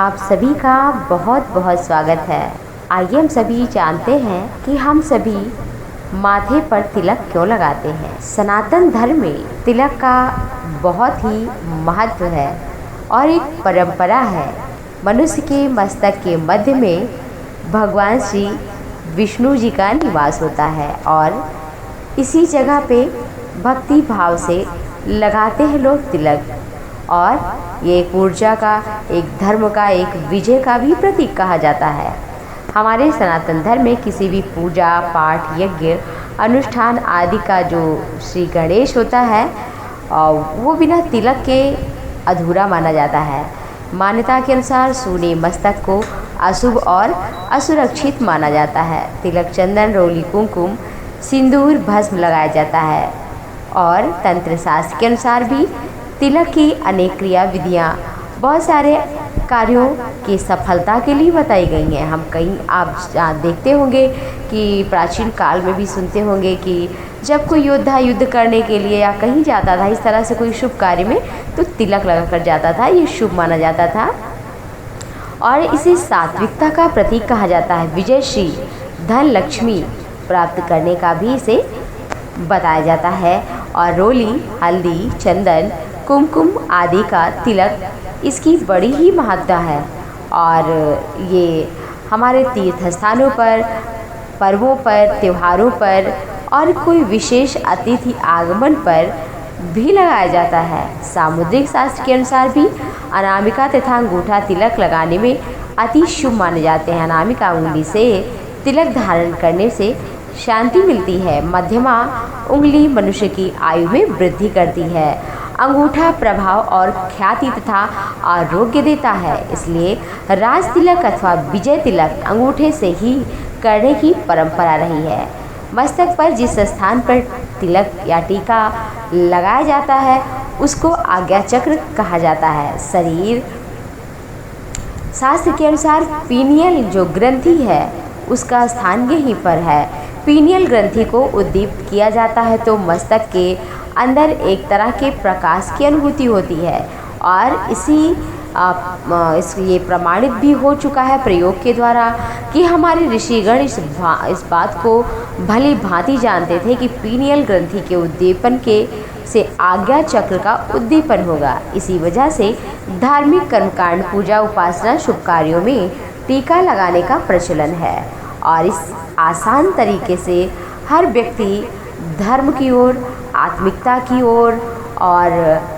आप सभी का बहुत बहुत स्वागत है। आइए हम सभी जानते हैं कि हम सभी माथे पर तिलक क्यों लगाते हैं। सनातन धर्म में तिलक का बहुत ही महत्व है और एक परंपरा है। मनुष्य के मस्तक के मध्य में भगवान श्री विष्णु जी का निवास होता है और इसी जगह पे भक्ति भाव से लगाते हैं लोग तिलक। और ये एक ऊर्जा का, एक धर्म का, एक विजय का भी प्रतीक कहा जाता है। हमारे सनातन धर्म में किसी भी पूजा पाठ यज्ञ अनुष्ठान आदि का जो श्री गणेश होता है वो बिना तिलक के अधूरा माना जाता है। मान्यता के अनुसार सूने मस्तक को अशुभ और असुरक्षित माना जाता है। तिलक चंदन रोली कुमकुम सिंदूर भस्म लगाया जाता है और तंत्र शास्त्र के अनुसार भी तिलक की अनेक क्रिया विधियाँ बहुत सारे कार्यों की सफलता के लिए बताई गई हैं। हम कहीं आप देखते होंगे कि प्राचीन काल में भी सुनते होंगे कि जब कोई योद्धा युद्ध करने के लिए या कहीं जाता था इस तरह से कोई शुभ कार्य में तो तिलक लगा कर जाता था। ये शुभ माना जाता था और इसे सात्विकता का प्रतीक कहा जाता है। विजयश्री धन लक्ष्मी प्राप्त करने का भी इसे बताया जाता है। और रोली हल्दी चंदन कुमकुम आदि का तिलक इसकी बड़ी ही महत्ता है और ये हमारे तीर्थ स्थानों पर, पर्वों पर, त्योहारों पर और कोई विशेष अतिथि आगमन पर भी लगाया जाता है। सामुद्रिक शास्त्र के अनुसार भी अनामिका तथा अंगूठा तिलक लगाने में अति शुभ माने जाते हैं। अनामिका उंगली से तिलक धारण करने से शांति मिलती है। मध्यमा उंगली मनुष्य की आयु में वृद्धि करती है। अंगूठा प्रभाव और ख्याति तथा आरोग्य देता है, इसलिए राज तिलक अथवा विजय तिलक अंगूठे से ही करने की परंपरा रही है। मस्तक पर जिस स्थान पर तिलक या टीका लगाया जाता है उसको आज्ञा चक्र कहा जाता है। शरीर शास्त्र के अनुसार पीनियल जो ग्रंथि है उसका स्थान यहीं पर है। पीनियल ग्रंथि को उद्दीप्त किया जाता है तो मस्तक के अंदर एक तरह के प्रकाश की अनुभूति होती है और ये प्रमाणित भी हो चुका है प्रयोग के द्वारा कि हमारे ऋषिगण इस बात को भली भांति जानते थे कि पीनियल ग्रंथि के उद्दीपन के से आज्ञा चक्र का उद्दीपन होगा। इसी वजह से धार्मिक कर्मकांड पूजा उपासना शुभ कार्यों में टीका लगाने का प्रचलन है और इस आसान तरीके से हर व्यक्ति धर्म की ओर, आत्मिकता की ओर और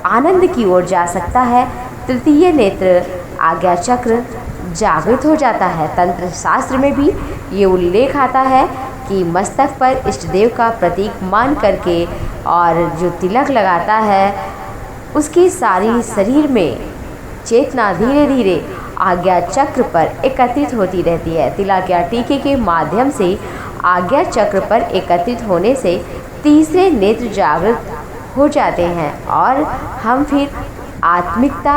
आनंद की ओर जा सकता है। तृतीय नेत्र आज्ञा चक्र जागृत हो जाता है। तंत्र शास्त्र में भी ये उल्लेख आता है कि मस्तक पर इष्ट देव का प्रतीक मान करके और जो तिलक लगाता है उसकी सारी शरीर में चेतना धीरे धीरे आज्ञा चक्र पर एकत्रित होती रहती है। तिलक या टीके के माध्यम से आज्ञा चक्र पर एकत्रित होने से तीसरे नेत्र जागृत हो जाते हैं और हम फिर आत्मिकता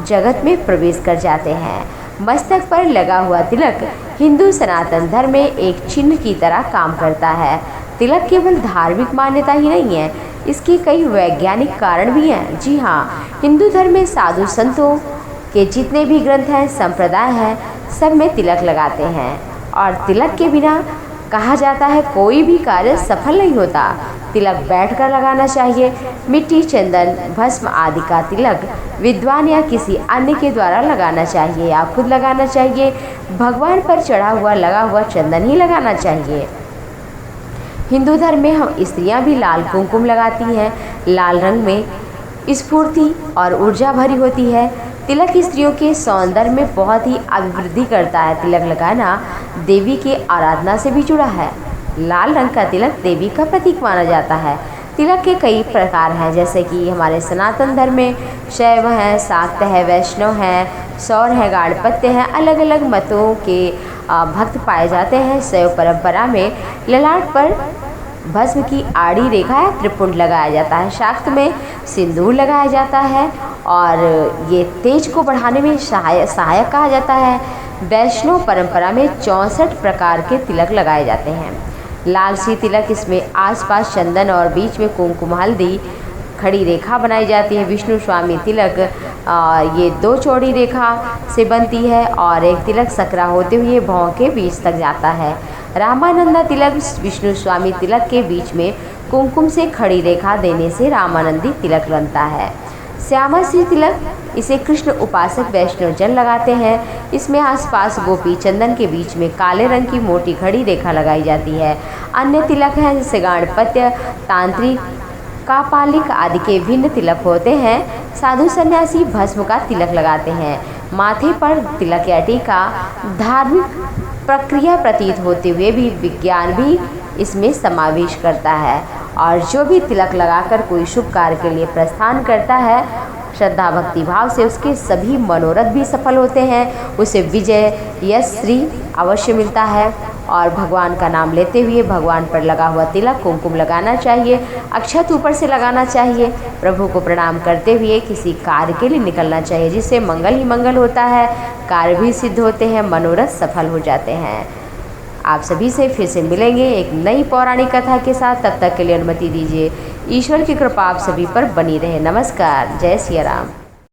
जगत में प्रवेश कर जाते हैं। मस्तक पर लगा हुआ तिलक हिंदू सनातन धर्म में एक चिन्ह की तरह काम करता है। तिलक केवल धार्मिक मान्यता ही नहीं है, इसके कई वैज्ञानिक कारण भी हैं। जी हाँ, हिंदू धर्म में साधु संतों के जितने भी ग्रंथ हैं, संप्रदाय हैं, सब में तिलक लगाते हैं और तिलक के बिना कहा जाता है कोई भी कार्य सफल नहीं होता। तिलक बैठकर लगाना चाहिए। मिट्टी चंदन भस्म आदि का तिलक विद्वान या किसी अन्य के द्वारा लगाना चाहिए या खुद लगाना चाहिए। भगवान पर चढ़ा हुआ लगा हुआ चंदन ही लगाना चाहिए। हिंदू धर्म में हम स्त्रियां भी लाल कुमकुम लगाती हैं। लाल रंग में स्फूर्ति और ऊर्जा भरी होती है। तिलक स्त्रियों के सौंदर्य में बहुत ही अभिवृद्धि करता है। तिलक लगाना देवी की आराधना से भी जुड़ा है। लाल रंग का तिलक देवी का प्रतीक माना जाता है। तिलक के कई प्रकार हैं, जैसे कि हमारे सनातन धर्म में शैव हैं, शाक्त है, वैष्णव हैं, सौर है, गाणपत्य हैं। अलग अलग मतों के भक्त पाए जाते हैं। शैव परंपरा में ललाट पर भस्म की आड़ी रेखा या त्रिपुंड लगाया जाता है। शाक्त में सिंदूर लगाया जाता है और ये तेज को बढ़ाने में सहायक कहा जाता है। वैष्णव परंपरा में 64 प्रकार के तिलक लगाए जाते हैं। लाल सी तिलक, इसमें आसपास चंदन और बीच में कुमकुम हल्दी खड़ी रेखा बनाई जाती है। विष्णु स्वामी तिलक ये 2 चौड़ी रेखा से बनती है और एक तिलक सकरा होते हुए भौं के बीच तक जाता है। रामानंदा तिलक विष्णु स्वामी तिलक के बीच में कुमकुम से खड़ी रेखा देने से रामानंदी तिलक बनता है। श्यामा श्री तिलक इसे कृष्ण उपासक वैष्णव जन लगाते हैं। इसमें आसपास गोपी चंदन के बीच में काले रंग की मोटी खड़ी रेखा लगाई जाती है। अन्य तिलक हैं जैसे गाणपत्य, तांत्रिक, कापालिक आदि के भिन्न तिलक होते हैं। साधु सन्यासी भस्म का तिलक लगाते हैं। माथे पर तिलक या टीका धार्मिक प्रक्रिया प्रतीत होते हुए भी विज्ञान भी इसमें समावेश करता है। और जो भी तिलक लगाकर कोई शुभ कार्य के लिए प्रस्थान करता है, श्रद्धा भक्ति भाव से उसके सभी मनोरथ भी सफल होते हैं। उसे विजय, यश, श्री अवश्य मिलता है। और भगवान का नाम लेते हुए भगवान पर लगा हुआ तिलक कुमकुम लगाना चाहिए, अक्षत ऊपर से लगाना चाहिए। प्रभु को प्रणाम करते हुए किसी कार्य के लिए निकलना चाहिए, जिससे मंगल ही मंगल होता है, कार्य भी सिद्ध होते हैं, मनोरथ सफल हो जाते हैं। आप सभी से फिर से मिलेंगे एक नई पौराणिक कथा के साथ। तब तक के लिए अनुमति दीजिए। ईश्वर की कृपा आप सभी पर बनी रहे। नमस्कार। जय सिया राम।